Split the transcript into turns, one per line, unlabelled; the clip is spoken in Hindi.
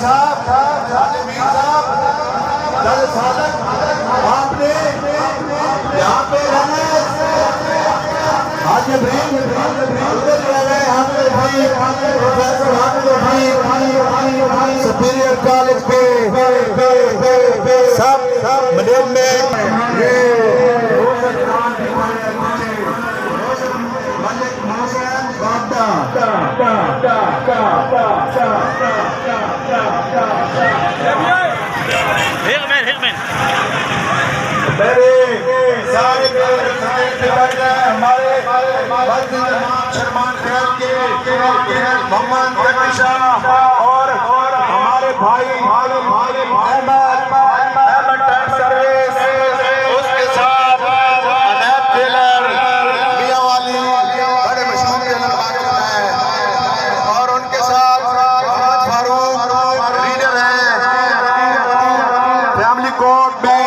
आपने यहाँ पे सुपीरियर कॉलेज पे सब मिडिल में मेरे सारे हमारे शर्मान खैर के मोहम्मद और हमारे भाई अहमद टाइम सर्विस, उसके साथ अनैब टेलर मियां वाली बड़े मशहूर टेलर मार्केट हैं, और उनके साथ फारूक लीडर हैं फैमिली कोर्ट में।